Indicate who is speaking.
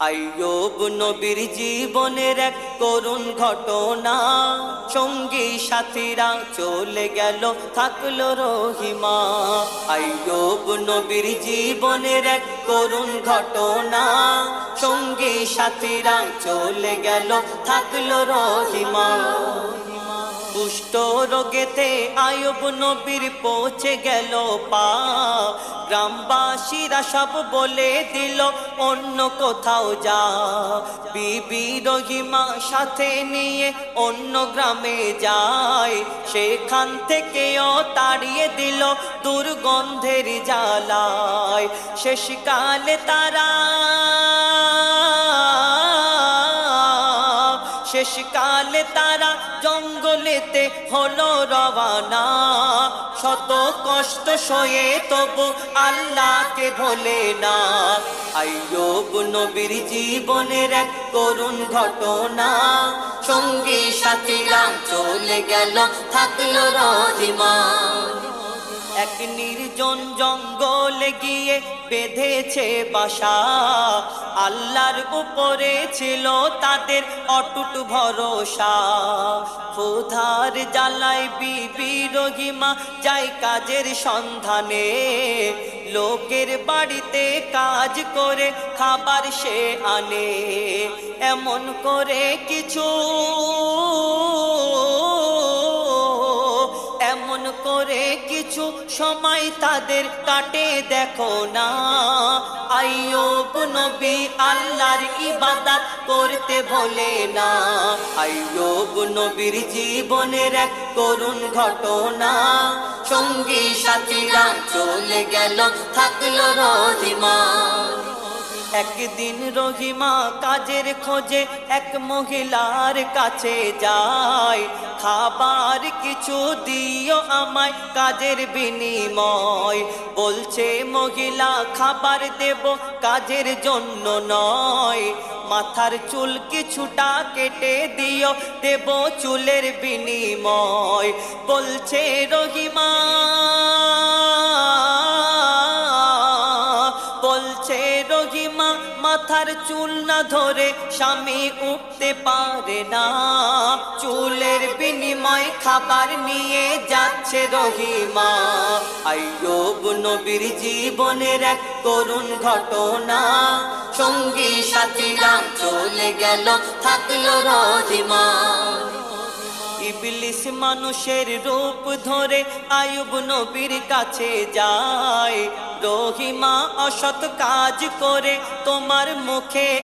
Speaker 1: আইয়ুব নবীর জীবনের এক করুণ ঘটনা, সঙ্গী সাথীরা চলে গেল থাকলো রহিমা। আইয়ুব নবীর জীবনের এক করুণ ঘটনা, সঙ্গী সাথীরা চলে গেল থাকলো রহিমা। কুষ্ঠ রোগেতে আইয়ুব নবীর পৌঁছে গেল পা, গ্রামবাসীরা সব বলে দিল অন্য কোথাও যা। বিবি রহিমা সাথে নিয়ে অন্য গ্রামে যায়, সেখান থেকেও তাড়িয়ে দিল দুর্গন্ধের জ্বালায়। শেষকালে তারা জঙ্গলেতে হলো রওয়ানা। শত কষ্ট সয়ে তবু আল্লাহকে ভোলে না। আইয়ুব নবীর জীবনের এক করুণ ঘটনা, সঙ্গী সাথীরা চলে গেল থাকলো রহিমা। এক নির্জন জঙ্গলে গিয়ে বেঁধেছে বাসা, আল্লাহর উপরে ছিল তাদের অটুট ভরসা। ক্ষুধার জ্বালায় বিবি রহিমা যায় কাজের সন্ধানে, লোকের বাড়িতে কাজ করে খাবার সে আনে। এমন করে কিছু সময় তাদের কাটে দেখো না। আইয়ুব নবী আল্লাহর ইবাদত করতে ভোলে না। আইয়ুব নবীর জীবনের এক করুণ ঘটনা, সঙ্গী সাথীরা চলে গেল থাকলো রহিমা। একদিন রহিমা কাজের খোঁজে এক মহিলার কাছে যায়, খাবার কিছু দিও আমায় কাজের বিনিময়। বলছে মহিলা খাবার দেব কাজের জন্য নয়, মাথার চুল কিছুটা কেটে দিও দেব চুলের বিনিময়। বলছে রহিমা মাথার চুল না ধরে স্বামী উঠতে পারে না, চুলের বিনিময় খাবার নিয়ে যাচ্ছে রহিমা। আইয়ুব নবীর জীবনের এক করুণ ঘটনা, সঙ্গী সাথীরা চলে গেল থাকলো রহিমা। ইবলিস মানুষের রূপ ধরে আইয়ুব নবীর কাছে যায়, রহিমা অসৎ কাজ করে তোমার মুখে